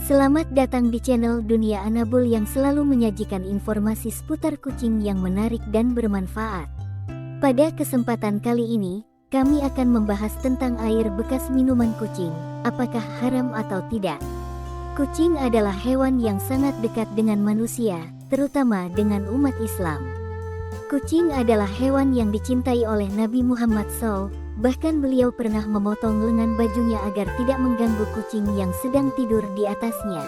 Selamat datang di channel Dunia Anabul yang selalu menyajikan informasi seputar kucing yang menarik dan bermanfaat. Pada kesempatan kali ini, kami akan membahas tentang air bekas minuman kucing, apakah haram atau tidak. Kucing adalah hewan yang sangat dekat dengan manusia, terutama dengan umat Islam. Kucing adalah hewan yang dicintai oleh Nabi Muhammad SAW. Bahkan beliau pernah memotong lengan bajunya agar tidak mengganggu kucing yang sedang tidur di atasnya.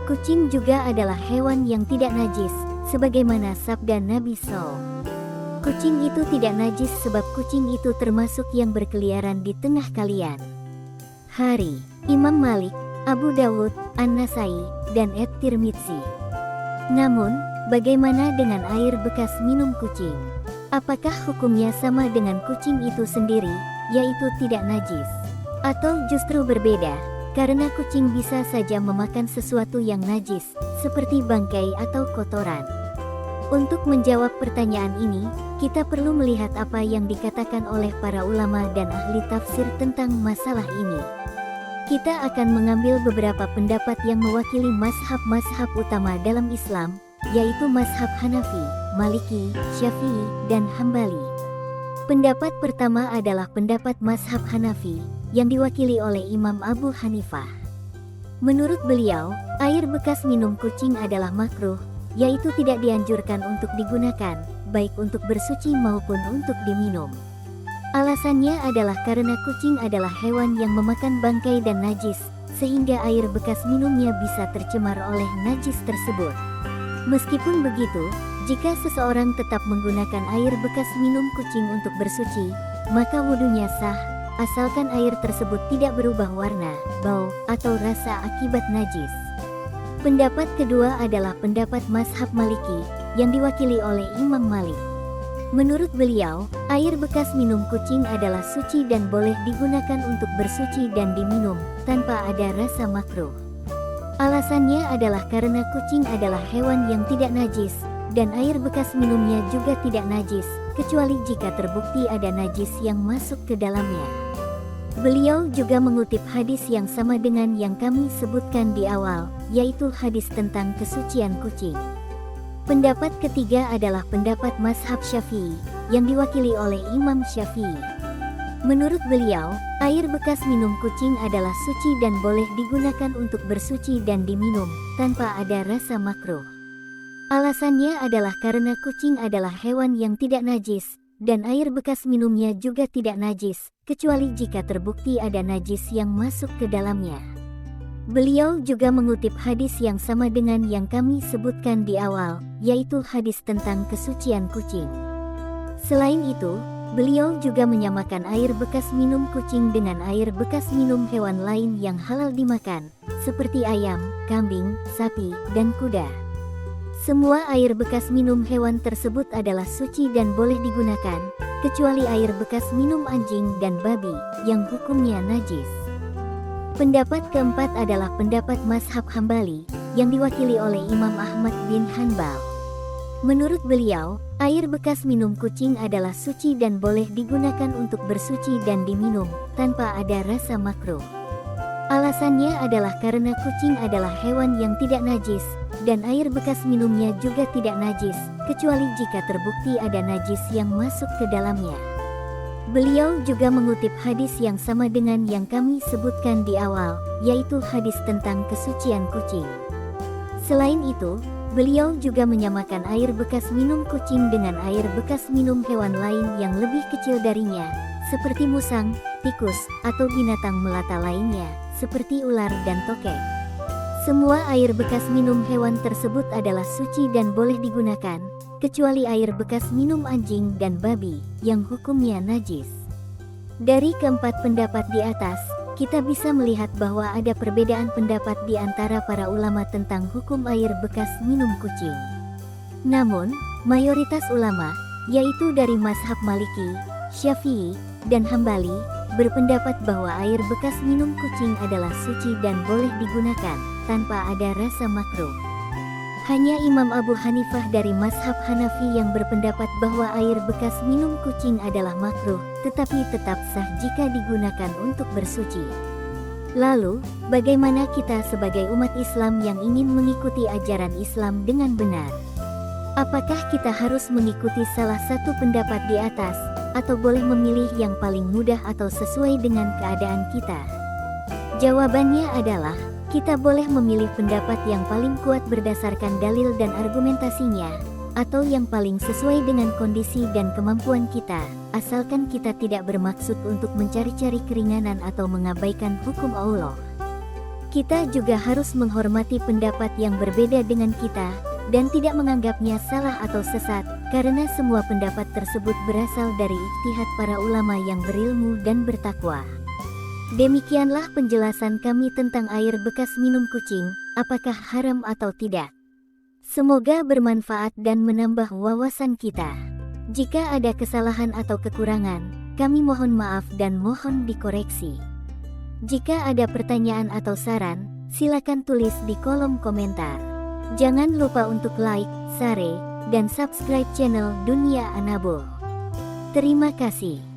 Kucing juga adalah hewan yang tidak najis, sebagaimana sabda Nabi SAW. Kucing itu tidak najis sebab kucing itu termasuk yang berkeliaran di tengah kalian. Hari, Imam Malik, Abu Dawud, An-Nasai, dan At-Tirmidzi. Namun, bagaimana dengan air bekas minum kucing? Apakah hukumnya sama dengan kucing itu sendiri, yaitu tidak najis? Atau justru berbeda, karena kucing bisa saja memakan sesuatu yang najis, seperti bangkai atau kotoran? Untuk menjawab pertanyaan ini, kita perlu melihat apa yang dikatakan oleh para ulama dan ahli tafsir tentang masalah ini. Kita akan mengambil beberapa pendapat yang mewakili mazhab-mazhab utama dalam Islam, yaitu mazhab Hanafi, Maliki, Syafi'i, dan Hambali. Pendapat pertama adalah pendapat mazhab Hanafi, yang diwakili oleh Imam Abu Hanifah. Menurut beliau, air bekas minum kucing adalah makruh, yaitu tidak dianjurkan untuk digunakan, baik untuk bersuci maupun untuk diminum. Alasannya adalah karena kucing adalah hewan yang memakan bangkai dan najis, sehingga air bekas minumnya bisa tercemar oleh najis tersebut. Meskipun begitu, jika seseorang tetap menggunakan air bekas minum kucing untuk bersuci, maka wudunya sah, asalkan air tersebut tidak berubah warna, bau, atau rasa akibat najis. Pendapat kedua adalah pendapat mazhab Maliki, yang diwakili oleh Imam Malik. Menurut beliau, air bekas minum kucing adalah suci dan boleh digunakan untuk bersuci dan diminum, tanpa ada rasa makruh. Alasannya adalah karena kucing adalah hewan yang tidak najis, dan air bekas minumnya juga tidak najis, kecuali jika terbukti ada najis yang masuk ke dalamnya. Beliau juga mengutip hadis yang sama dengan yang kami sebutkan di awal, yaitu hadis tentang kesucian kucing. Pendapat ketiga adalah pendapat mazhab Syafi'i, yang diwakili oleh Imam Syafi'i. Menurut beliau, air bekas minum kucing adalah suci dan boleh digunakan untuk bersuci dan diminum, tanpa ada rasa makruh. Alasannya adalah karena kucing adalah hewan yang tidak najis, dan air bekas minumnya juga tidak najis, kecuali jika terbukti ada najis yang masuk ke dalamnya. Beliau juga mengutip hadis yang sama dengan yang kami sebutkan di awal, yaitu hadis tentang kesucian kucing. Selain itu, beliau juga menyamakan air bekas minum kucing dengan air bekas minum hewan lain yang halal dimakan, seperti ayam, kambing, sapi, dan kuda. Semua air bekas minum hewan tersebut adalah suci dan boleh digunakan, kecuali air bekas minum anjing dan babi, yang hukumnya najis. Pendapat keempat adalah pendapat mazhab Hambali, yang diwakili oleh Imam Ahmad bin Hanbal. Menurut beliau, air bekas minum kucing adalah suci dan boleh digunakan untuk bersuci dan diminum, tanpa ada rasa makruh. Alasannya adalah karena kucing adalah hewan yang tidak najis, dan air bekas minumnya juga tidak najis, kecuali jika terbukti ada najis yang masuk ke dalamnya. Beliau juga mengutip hadis yang sama dengan yang kami sebutkan di awal, yaitu hadis tentang kesucian kucing. Selain itu, beliau juga menyamakan air bekas minum kucing dengan air bekas minum hewan lain yang lebih kecil darinya, seperti musang, tikus, atau binatang melata lainnya, seperti ular dan tokek. Semua air bekas minum hewan tersebut adalah suci dan boleh digunakan, kecuali air bekas minum anjing dan babi, yang hukumnya najis. Dari keempat pendapat di atas, kita bisa melihat bahwa ada perbedaan pendapat di antara para ulama tentang hukum air bekas minum kucing. Namun, mayoritas ulama, yaitu dari mazhab Maliki, Syafi'i, dan Hambali, berpendapat bahwa air bekas minum kucing adalah suci dan boleh digunakan, tanpa ada rasa makruh. Hanya Imam Abu Hanifah dari mazhab Hanafi yang berpendapat bahwa air bekas minum kucing adalah makruh, tetapi tetap sah jika digunakan untuk bersuci. Lalu, bagaimana kita sebagai umat Islam yang ingin mengikuti ajaran Islam dengan benar? Apakah kita harus mengikuti salah satu pendapat di atas, atau boleh memilih yang paling mudah atau sesuai dengan keadaan kita? Jawabannya adalah, kita boleh memilih pendapat yang paling kuat berdasarkan dalil dan argumentasinya, atau yang paling sesuai dengan kondisi dan kemampuan kita, asalkan kita tidak bermaksud untuk mencari-cari keringanan atau mengabaikan hukum Allah. Kita juga harus menghormati pendapat yang berbeda dengan kita, dan tidak menganggapnya salah atau sesat, karena semua pendapat tersebut berasal dari ijtihad para ulama yang berilmu dan bertakwa. Demikianlah penjelasan kami tentang air bekas minum kucing, apakah haram atau tidak. Semoga bermanfaat dan menambah wawasan kita. Jika ada kesalahan atau kekurangan, kami mohon maaf dan mohon dikoreksi. Jika ada pertanyaan atau saran, silakan tulis di kolom komentar. Jangan lupa untuk like, share, dan subscribe channel Dunia Anabul. Terima kasih.